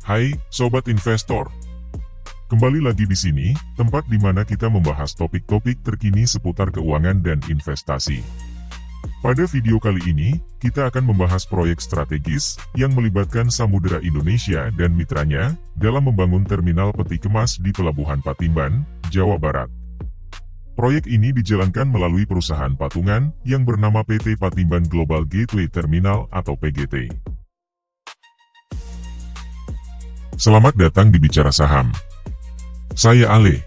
Hai, Sobat Investor. Kembali lagi di sini, tempat di mana kita membahas topik-topik terkini seputar keuangan dan investasi. Pada video kali ini, kita akan membahas proyek strategis yang melibatkan Samudera Indonesia dan mitranya dalam membangun terminal peti kemas di Pelabuhan Patimban, Jawa Barat. Proyek ini dijalankan melalui perusahaan patungan yang bernama PT Patimban Global Gateway Terminal atau PGT. Selamat datang di Bicara Saham. Saya Ale.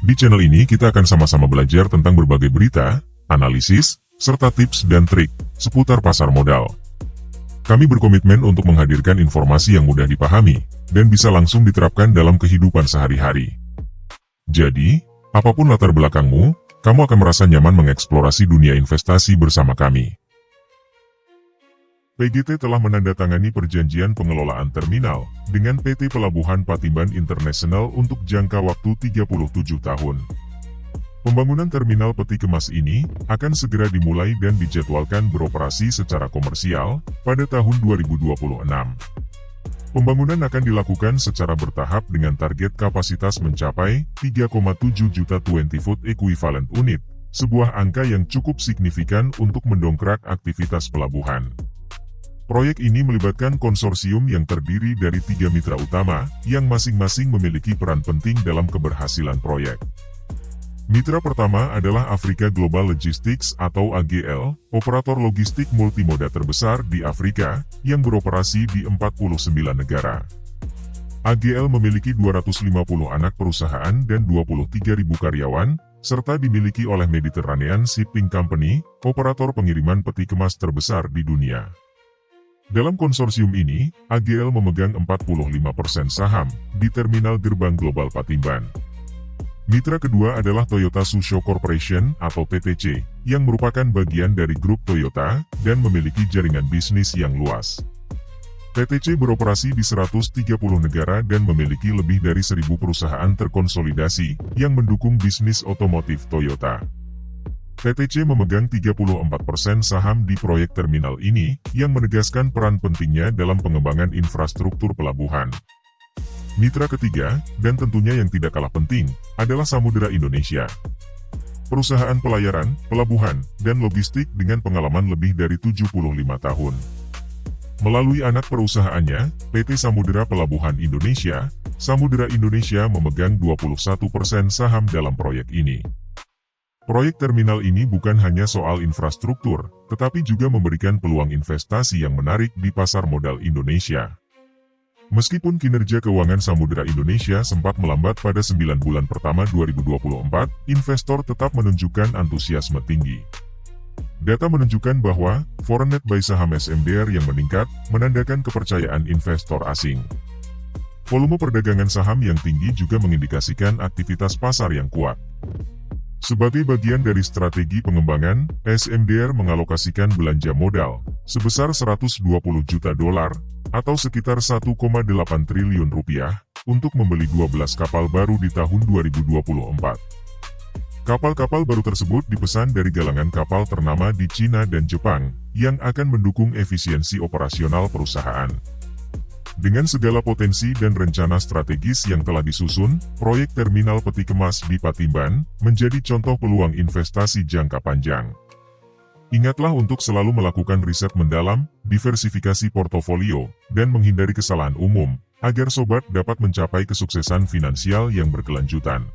Di channel ini kita akan sama-sama belajar tentang berbagai berita, analisis, serta tips dan trik seputar pasar modal. Kami berkomitmen untuk menghadirkan informasi yang mudah dipahami dan bisa langsung diterapkan dalam kehidupan sehari-hari. Jadi, apapun latar belakangmu, kamu akan merasa nyaman mengeksplorasi dunia investasi bersama kami. PGT telah menandatangani perjanjian pengelolaan terminal dengan PT Pelabuhan Patimban International untuk jangka waktu 37 tahun. Pembangunan terminal peti kemas ini akan segera dimulai dan dijadwalkan beroperasi secara komersial pada tahun 2026. Pembangunan akan dilakukan secara bertahap dengan target kapasitas mencapai 3,7 juta 20-foot equivalent unit, sebuah angka yang cukup signifikan untuk mendongkrak aktivitas pelabuhan. Proyek ini melibatkan konsorsium yang terdiri dari 3 mitra utama, yang masing-masing memiliki peran penting dalam keberhasilan proyek. Mitra pertama adalah Africa Global Logistics atau AGL, operator logistik multimoda terbesar di Afrika, yang beroperasi di 49 negara. AGL memiliki 250 anak perusahaan dan 23.000 karyawan, serta dimiliki oleh Mediterranean Shipping Company, operator pengiriman peti kemas terbesar di dunia. Dalam konsorsium ini, AGL memegang 45% saham di Terminal Gerbang Global Patimban. Mitra kedua adalah Toyota Tsusho Corporation atau TTC, yang merupakan bagian dari grup Toyota dan memiliki jaringan bisnis yang luas. TTC beroperasi di 130 negara dan memiliki lebih dari 1.000 perusahaan terkonsolidasi yang mendukung bisnis otomotif Toyota. TTC memegang 34% saham di proyek terminal ini, yang menegaskan peran pentingnya dalam pengembangan infrastruktur pelabuhan. Mitra ketiga, dan tentunya yang tidak kalah penting, adalah Samudera Indonesia. Perusahaan pelayaran, pelabuhan, dan logistik dengan pengalaman lebih dari 75 tahun. Melalui anak perusahaannya, PT Samudera Pelabuhan Indonesia, Samudera Indonesia memegang 21% saham dalam proyek ini. Proyek terminal ini bukan hanya soal infrastruktur, tetapi juga memberikan peluang investasi yang menarik di pasar modal Indonesia. Meskipun kinerja keuangan Samudera Indonesia sempat melambat pada 9 bulan pertama 2024, investor tetap menunjukkan antusiasme tinggi. Data menunjukkan bahwa, foreign net buy saham SMDR yang meningkat, menandakan kepercayaan investor asing. Volume perdagangan saham yang tinggi juga mengindikasikan aktivitas pasar yang kuat. Sebagai bagian dari strategi pengembangan, SMDR mengalokasikan belanja modal sebesar 120 juta dolar atau sekitar 1,8 triliun rupiah untuk membeli 12 kapal baru di tahun 2024. Kapal-kapal baru tersebut dipesan dari galangan kapal ternama di Cina dan Jepang yang akan mendukung efisiensi operasional perusahaan. Dengan segala potensi dan rencana strategis yang telah disusun, proyek terminal peti kemas di Patimban menjadi contoh peluang investasi jangka panjang. Ingatlah untuk selalu melakukan riset mendalam, diversifikasi portofolio, dan menghindari kesalahan umum, agar sobat dapat mencapai kesuksesan finansial yang berkelanjutan.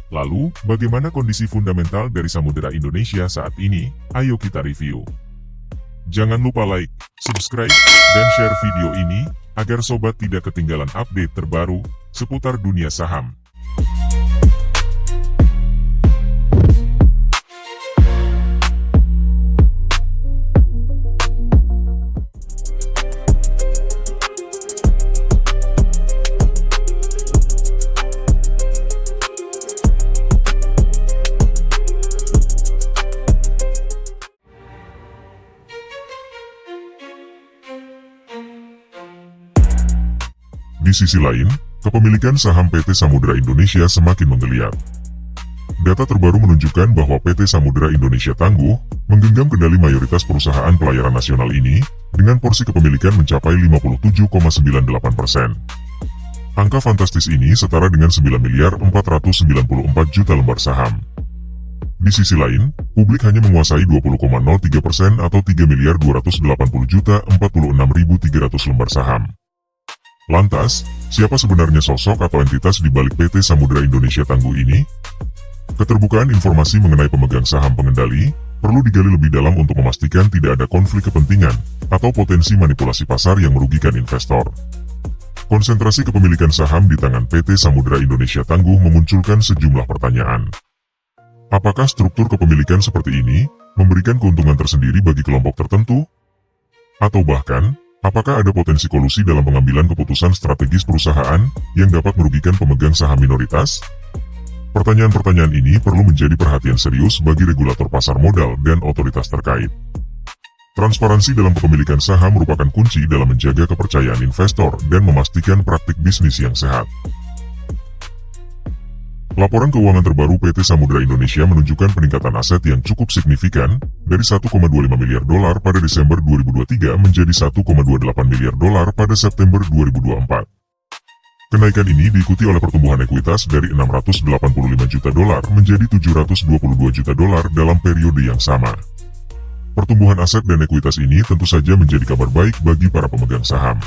Lalu, bagaimana kondisi fundamental dari Samudera Indonesia saat ini? Ayo kita review. Jangan lupa like, subscribe, dan share video ini, agar sobat tidak ketinggalan update terbaru seputar dunia saham. Di sisi lain, kepemilikan saham PT Samudera Indonesia semakin menggeliat. Data terbaru menunjukkan bahwa PT Samudera Indonesia Tangguh menggenggam kendali mayoritas perusahaan pelayaran nasional ini dengan porsi kepemilikan mencapai 57,98%. Angka fantastis ini setara dengan 9.494 juta lembar saham. Di sisi lain, publik hanya menguasai 20,03% atau 3.280 juta 46.300 lembar saham. Lantas, siapa sebenarnya sosok atau entitas di balik PT Samudera Indonesia Tangguh ini? Keterbukaan informasi mengenai pemegang saham pengendali perlu digali lebih dalam untuk memastikan tidak ada konflik kepentingan atau potensi manipulasi pasar yang merugikan investor. Konsentrasi kepemilikan saham di tangan PT Samudera Indonesia Tangguh memunculkan sejumlah pertanyaan. Apakah struktur kepemilikan seperti ini memberikan keuntungan tersendiri bagi kelompok tertentu? Atau bahkan, apakah ada potensi kolusi dalam pengambilan keputusan strategis perusahaan yang dapat merugikan pemegang saham minoritas? Pertanyaan-pertanyaan ini perlu menjadi perhatian serius bagi regulator pasar modal dan otoritas terkait. Transparansi dalam kepemilikan saham merupakan kunci dalam menjaga kepercayaan investor dan memastikan praktik bisnis yang sehat. Laporan keuangan terbaru PT Samudera Indonesia menunjukkan peningkatan aset yang cukup signifikan dari 1,25 miliar dolar pada Desember 2023 menjadi 1,28 miliar dolar pada September 2024. Kenaikan ini diikuti oleh pertumbuhan ekuitas dari 685 juta dolar menjadi 722 juta dolar dalam periode yang sama. Pertumbuhan aset dan ekuitas ini tentu saja menjadi kabar baik bagi para pemegang saham.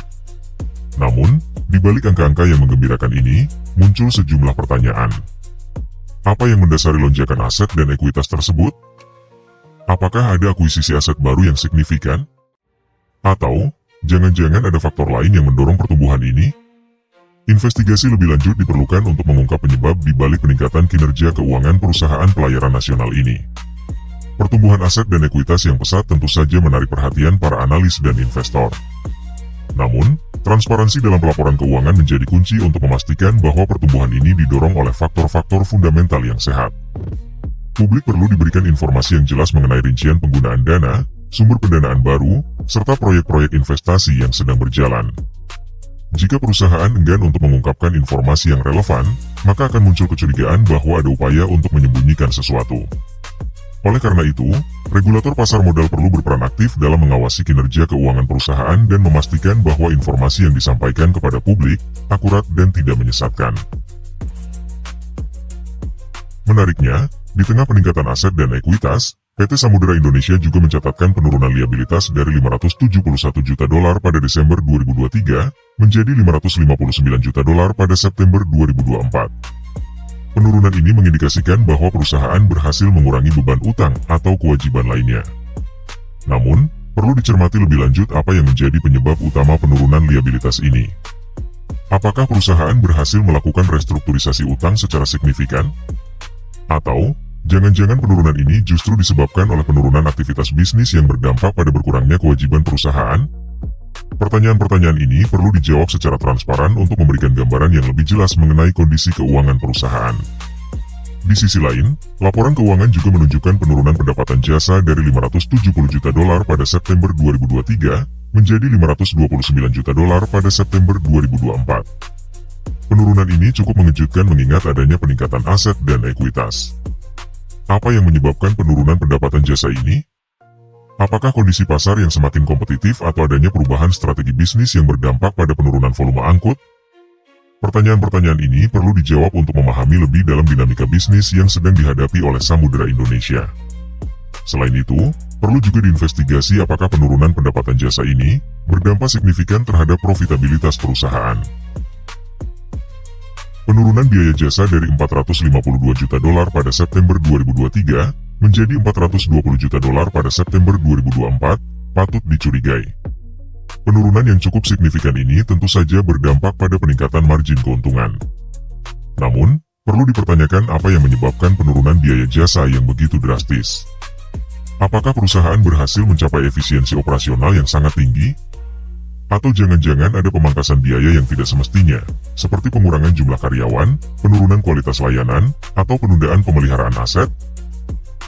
Namun, di balik angka-angka yang menggembirakan ini, muncul sejumlah pertanyaan. Apa yang mendasari lonjakan aset dan ekuitas tersebut? Apakah ada akuisisi aset baru yang signifikan? Atau, jangan-jangan ada faktor lain yang mendorong pertumbuhan ini? Investigasi lebih lanjut diperlukan untuk mengungkap penyebab di balik peningkatan kinerja keuangan perusahaan pelayaran nasional ini. Pertumbuhan aset dan ekuitas yang pesat tentu saja menarik perhatian para analis dan investor. Namun, transparansi dalam pelaporan keuangan menjadi kunci untuk memastikan bahwa pertumbuhan ini didorong oleh faktor-faktor fundamental yang sehat. Publik perlu diberikan informasi yang jelas mengenai rincian penggunaan dana, sumber pendanaan baru, serta proyek-proyek investasi yang sedang berjalan. Jika perusahaan enggan untuk mengungkapkan informasi yang relevan, maka akan muncul kecurigaan bahwa ada upaya untuk menyembunyikan sesuatu. Oleh karena itu, regulator pasar modal perlu berperan aktif dalam mengawasi kinerja keuangan perusahaan dan memastikan bahwa informasi yang disampaikan kepada publik akurat dan tidak menyesatkan. Menariknya, di tengah peningkatan aset dan ekuitas, PT Samudera Indonesia juga mencatatkan penurunan liabilitas dari 571 juta dolar pada Desember 2023 menjadi 559 juta dolar pada September 2024. Penurunan ini mengindikasikan bahwa perusahaan berhasil mengurangi beban utang atau kewajiban lainnya. Namun, perlu dicermati lebih lanjut apa yang menjadi penyebab utama penurunan liabilitas ini. Apakah perusahaan berhasil melakukan restrukturisasi utang secara signifikan? Atau, jangan-jangan penurunan ini justru disebabkan oleh penurunan aktivitas bisnis yang berdampak pada berkurangnya kewajiban perusahaan? Pertanyaan-pertanyaan ini perlu dijawab secara transparan untuk memberikan gambaran yang lebih jelas mengenai kondisi keuangan perusahaan. Di sisi lain, laporan keuangan juga menunjukkan penurunan pendapatan jasa dari 570 juta dolar pada September 2023 menjadi 529 juta dolar pada September 2024. Penurunan ini cukup mengejutkan mengingat adanya peningkatan aset dan ekuitas. Apa yang menyebabkan penurunan pendapatan jasa ini? Apakah kondisi pasar yang semakin kompetitif atau adanya perubahan strategi bisnis yang berdampak pada penurunan volume angkut? Pertanyaan-pertanyaan ini perlu dijawab untuk memahami lebih dalam dinamika bisnis yang sedang dihadapi oleh Samudera Indonesia. Selain itu, perlu juga diinvestigasi apakah penurunan pendapatan jasa ini berdampak signifikan terhadap profitabilitas perusahaan. Penurunan biaya jasa dari 452 juta dolar pada September 2023 menjadi 420 juta dolar pada September 2024 patut dicurigai. Penurunan yang cukup signifikan ini tentu saja berdampak pada peningkatan margin keuntungan. Namun, perlu dipertanyakan apa yang menyebabkan penurunan biaya jasa yang begitu drastis. Apakah perusahaan berhasil mencapai efisiensi operasional yang sangat tinggi? Atau jangan-jangan ada pemangkasan biaya yang tidak semestinya, seperti pengurangan jumlah karyawan, penurunan kualitas layanan, atau penundaan pemeliharaan aset?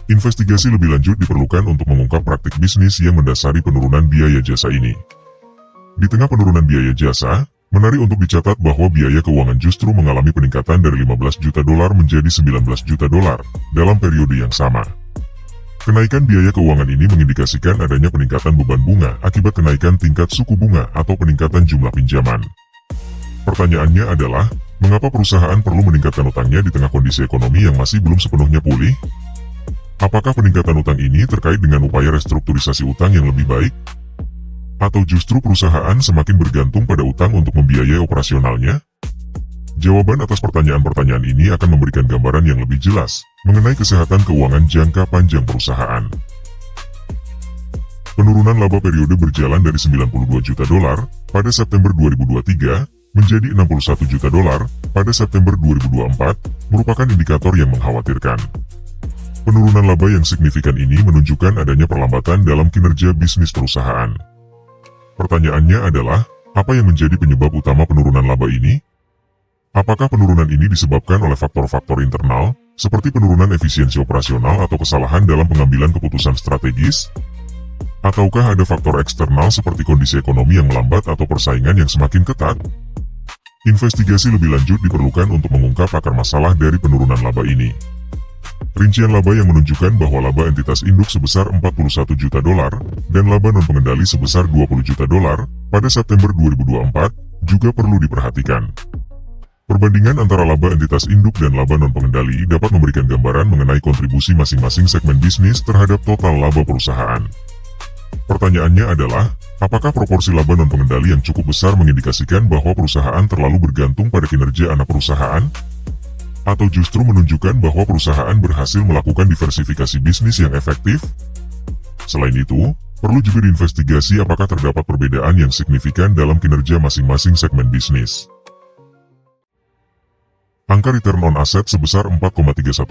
Investigasi lebih lanjut diperlukan untuk mengungkap praktik bisnis yang mendasari penurunan biaya jasa ini. Di tengah penurunan biaya jasa, Menarik untuk dicatat bahwa biaya keuangan justru mengalami peningkatan dari 15 juta dolar menjadi 19 juta dolar dalam periode yang sama. Kenaikan biaya keuangan ini mengindikasikan adanya peningkatan beban bunga akibat kenaikan tingkat suku bunga atau peningkatan jumlah pinjaman. Pertanyaannya adalah, mengapa perusahaan perlu meningkatkan utangnya di tengah kondisi ekonomi yang masih belum sepenuhnya pulih? Apakah peningkatan utang ini terkait dengan upaya restrukturisasi utang yang lebih baik? Atau justru perusahaan semakin bergantung pada utang untuk membiayai operasionalnya? Jawaban atas pertanyaan-pertanyaan ini akan memberikan gambaran yang lebih jelas mengenai kesehatan keuangan jangka panjang perusahaan. Penurunan laba periode berjalan dari 92 juta dolar pada September 2023 menjadi 61 juta dolar pada September 2024 merupakan indikator yang mengkhawatirkan. Penurunan laba yang signifikan ini menunjukkan adanya perlambatan dalam kinerja bisnis perusahaan. Pertanyaannya adalah, apa yang menjadi penyebab utama penurunan laba ini? Apakah penurunan ini disebabkan oleh faktor-faktor internal, seperti penurunan efisiensi operasional atau kesalahan dalam pengambilan keputusan strategis? Ataukah ada faktor eksternal seperti kondisi ekonomi yang melambat atau persaingan yang semakin ketat? Investigasi lebih lanjut diperlukan untuk mengungkap akar masalah dari penurunan laba ini. Rincian laba yang menunjukkan bahwa laba entitas induk sebesar 41 juta dolar dan laba non-pengendali sebesar 20 juta dolar pada September 2024 juga perlu diperhatikan. Perbandingan antara laba entitas induk dan laba non-pengendali dapat memberikan gambaran mengenai kontribusi masing-masing segmen bisnis terhadap total laba perusahaan. Pertanyaannya adalah, apakah proporsi laba non-pengendali yang cukup besar mengindikasikan bahwa perusahaan terlalu bergantung pada kinerja anak perusahaan? Atau justru menunjukkan bahwa perusahaan berhasil melakukan diversifikasi bisnis yang efektif? Selain itu, perlu juga diinvestigasi apakah terdapat perbedaan yang signifikan dalam kinerja masing-masing segmen bisnis. Angka return on asset sebesar 4,31%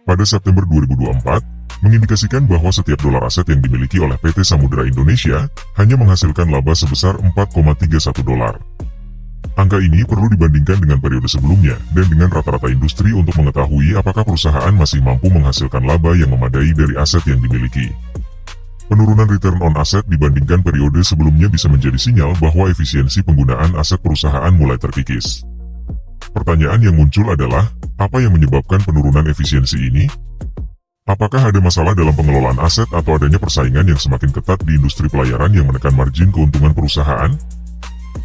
pada September 2024 mengindikasikan bahwa setiap dolar aset yang dimiliki oleh PT Samudra Indonesia hanya menghasilkan laba sebesar 4,31 dolar. Angka ini perlu dibandingkan dengan periode sebelumnya dan dengan rata-rata industri untuk mengetahui apakah perusahaan masih mampu menghasilkan laba yang memadai dari aset yang dimiliki. Penurunan return on asset dibandingkan periode sebelumnya bisa menjadi sinyal bahwa efisiensi penggunaan aset perusahaan mulai terkikis. Pertanyaan yang muncul adalah, apa yang menyebabkan penurunan efisiensi ini? Apakah ada masalah dalam pengelolaan aset atau adanya persaingan yang semakin ketat di industri pelayaran yang menekan margin keuntungan perusahaan?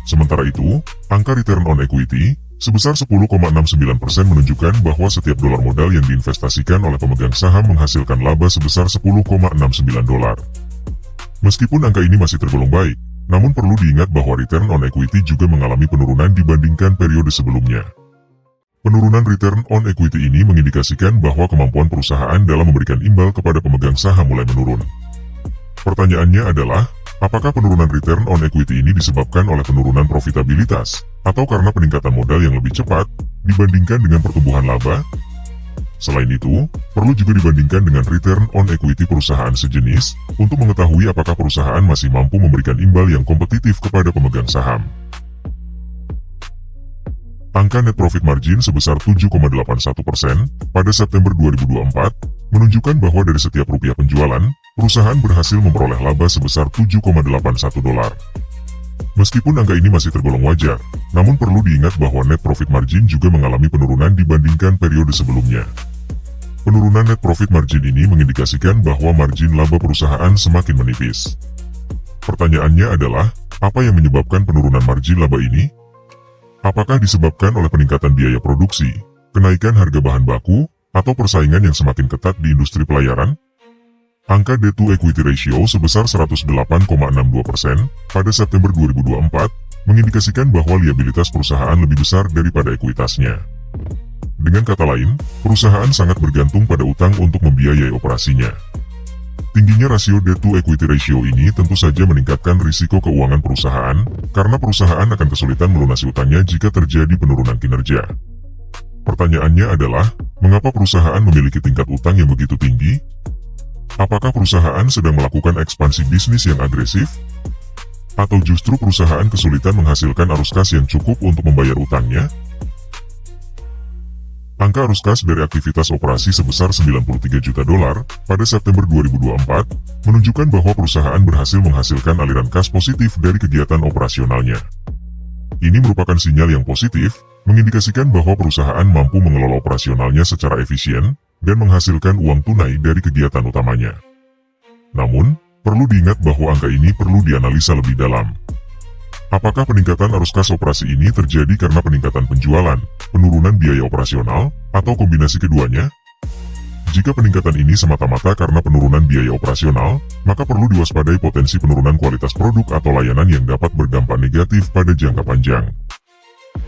Sementara itu, angka return on equity sebesar 10,69% menunjukkan bahwa setiap dolar modal yang diinvestasikan oleh pemegang saham menghasilkan laba sebesar 10,69 dolar. Meskipun angka ini masih tergolong baik, namun perlu diingat bahwa return on equity juga mengalami penurunan dibandingkan periode sebelumnya. Penurunan return on equity ini mengindikasikan bahwa kemampuan perusahaan dalam memberikan imbal kepada pemegang saham mulai menurun. Pertanyaannya adalah, apakah penurunan return on equity ini disebabkan oleh penurunan profitabilitas, atau karena peningkatan modal yang lebih cepat, dibandingkan dengan pertumbuhan laba? Selain itu, perlu juga dibandingkan dengan return on equity perusahaan sejenis, untuk mengetahui apakah perusahaan masih mampu memberikan imbal yang kompetitif kepada pemegang saham. Angka net profit margin sebesar 7,81% pada September 2024, menunjukkan bahwa dari setiap rupiah penjualan, perusahaan berhasil memperoleh laba sebesar 7,81 dolar. Meskipun angka ini masih tergolong wajar, namun perlu diingat bahwa net profit margin juga mengalami penurunan dibandingkan periode sebelumnya. Penurunan net profit margin ini mengindikasikan bahwa margin laba perusahaan semakin menipis. Pertanyaannya adalah, apa yang menyebabkan penurunan margin laba ini? Apakah disebabkan oleh peningkatan biaya produksi, kenaikan harga bahan baku, atau persaingan yang semakin ketat di industri pelayaran? Angka debt to equity ratio sebesar 108,62% pada September 2024 mengindikasikan bahwa liabilitas perusahaan lebih besar daripada ekuitasnya. Dengan kata lain, perusahaan sangat bergantung pada utang untuk membiayai operasinya. Tingginya rasio debt to equity ratio ini tentu saja meningkatkan risiko keuangan perusahaan, karena perusahaan akan kesulitan melunasi utangnya jika terjadi penurunan kinerja. Pertanyaannya adalah, mengapa perusahaan memiliki tingkat utang yang begitu tinggi? Apakah perusahaan sedang melakukan ekspansi bisnis yang agresif? Atau justru perusahaan kesulitan menghasilkan arus kas yang cukup untuk membayar utangnya? Angka arus kas dari aktivitas operasi sebesar 93 juta dolar pada September 2024 menunjukkan bahwa perusahaan berhasil menghasilkan aliran kas positif dari kegiatan operasionalnya. Ini merupakan sinyal yang positif, mengindikasikan bahwa perusahaan mampu mengelola operasionalnya secara efisien dan menghasilkan uang tunai dari kegiatan utamanya. Namun, perlu diingat bahwa angka ini perlu dianalisa lebih dalam. Apakah peningkatan arus kas operasi ini terjadi karena peningkatan penjualan, penurunan biaya operasional, atau kombinasi keduanya? Jika peningkatan ini semata-mata karena penurunan biaya operasional, maka perlu diwaspadai potensi penurunan kualitas produk atau layanan yang dapat berdampak negatif pada jangka panjang.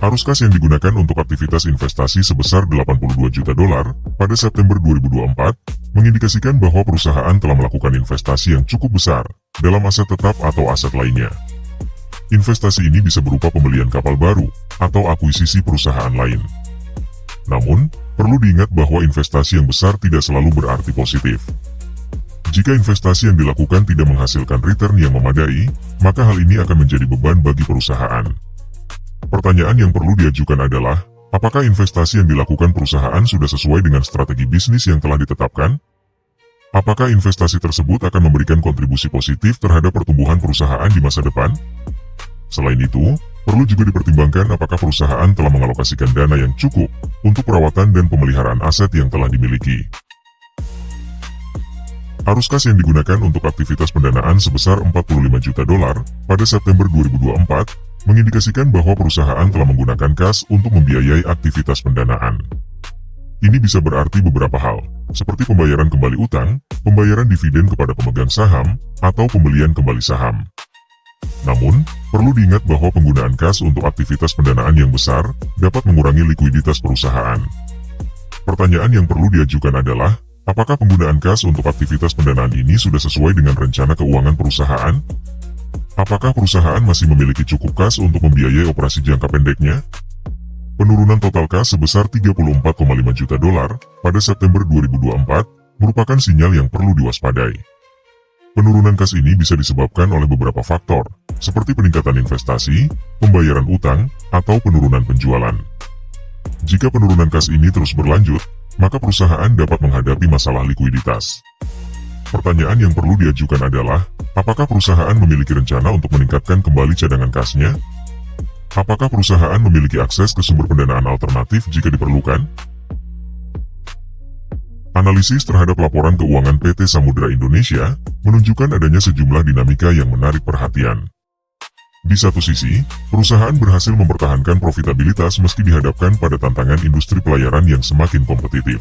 Arus kas yang digunakan untuk aktivitas investasi sebesar 82 juta dolar pada September 2024 mengindikasikan bahwa perusahaan telah melakukan investasi yang cukup besar dalam aset tetap atau aset lainnya. Investasi ini bisa berupa pembelian kapal baru atau akuisisi perusahaan lain. Namun, perlu diingat bahwa investasi yang besar tidak selalu berarti positif. Jika investasi yang dilakukan tidak menghasilkan return yang memadai, maka hal ini akan menjadi beban bagi perusahaan. Pertanyaan yang perlu diajukan adalah, apakah investasi yang dilakukan perusahaan sudah sesuai dengan strategi bisnis yang telah ditetapkan? Apakah investasi tersebut akan memberikan kontribusi positif terhadap pertumbuhan perusahaan di masa depan? Selain itu, perlu juga dipertimbangkan apakah perusahaan telah mengalokasikan dana yang cukup untuk perawatan dan pemeliharaan aset yang telah dimiliki. Arus kas yang digunakan untuk aktivitas pendanaan sebesar 45 juta dolar pada September 2024 mengindikasikan bahwa perusahaan telah menggunakan kas untuk membiayai aktivitas pendanaan. Ini bisa berarti beberapa hal, seperti pembayaran kembali utang, pembayaran dividen kepada pemegang saham, atau pembelian kembali saham. Namun, perlu diingat bahwa penggunaan kas untuk aktivitas pendanaan yang besar dapat mengurangi likuiditas perusahaan. Pertanyaan yang perlu diajukan adalah, apakah penggunaan kas untuk aktivitas pendanaan ini sudah sesuai dengan rencana keuangan perusahaan? Apakah perusahaan masih memiliki cukup kas untuk membiayai operasi jangka pendeknya? Penurunan total kas sebesar 34,5 juta dolar pada September 2024 merupakan sinyal yang perlu diwaspadai. Penurunan kas ini bisa disebabkan oleh beberapa faktor, seperti peningkatan investasi, pembayaran utang, atau penurunan penjualan. Jika penurunan kas ini terus berlanjut, maka perusahaan dapat menghadapi masalah likuiditas. Pertanyaan yang perlu diajukan adalah, apakah perusahaan memiliki rencana untuk meningkatkan kembali cadangan kasnya? Apakah perusahaan memiliki akses ke sumber pendanaan alternatif jika diperlukan? Analisis terhadap laporan keuangan PT Samudra Indonesia menunjukkan adanya sejumlah dinamika yang menarik perhatian. Di satu sisi, perusahaan berhasil mempertahankan profitabilitas meski dihadapkan pada tantangan industri pelayaran yang semakin kompetitif.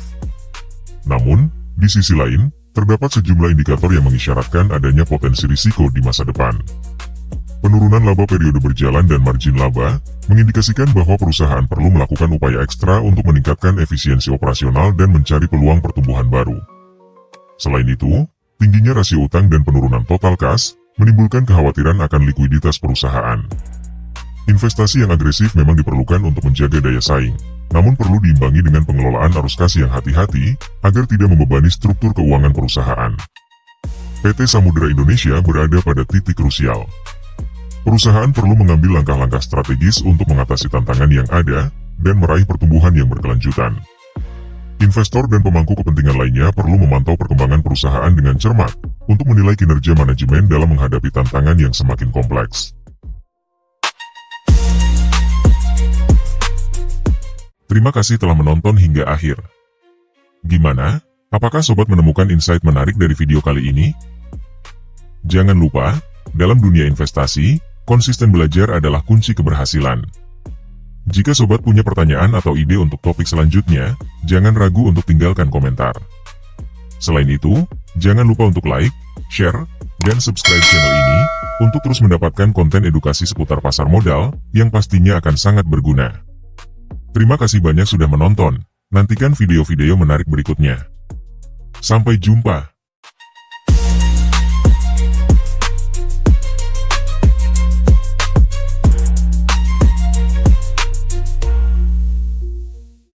Namun, di sisi lain, terdapat sejumlah indikator yang mengisyaratkan adanya potensi risiko di masa depan. Penurunan laba periode berjalan dan margin laba mengindikasikan bahwa perusahaan perlu melakukan upaya ekstra untuk meningkatkan efisiensi operasional dan mencari peluang pertumbuhan baru. Selain itu, tingginya rasio utang dan penurunan total kas menimbulkan kekhawatiran akan likuiditas perusahaan. Investasi yang agresif memang diperlukan untuk menjaga daya saing, namun perlu diimbangi dengan pengelolaan arus kas yang hati-hati agar tidak membebani struktur keuangan perusahaan. PT Samudra Indonesia berada pada titik krusial. Perusahaan perlu mengambil langkah-langkah strategis untuk mengatasi tantangan yang ada dan meraih pertumbuhan yang berkelanjutan. Investor dan pemangku kepentingan lainnya perlu memantau perkembangan perusahaan dengan cermat untuk menilai kinerja manajemen dalam menghadapi tantangan yang semakin kompleks. Terima kasih telah menonton hingga akhir. Gimana? Apakah sobat menemukan insight menarik dari video kali ini? Jangan lupa, dalam dunia investasi, konsisten belajar adalah kunci keberhasilan. Jika sobat punya pertanyaan atau ide untuk topik selanjutnya, jangan ragu untuk tinggalkan komentar. Selain itu, jangan lupa untuk like, share, dan subscribe channel ini, untuk terus mendapatkan konten edukasi seputar pasar modal, yang pastinya akan sangat berguna. Terima kasih banyak sudah menonton, nantikan video-video menarik berikutnya. Sampai jumpa.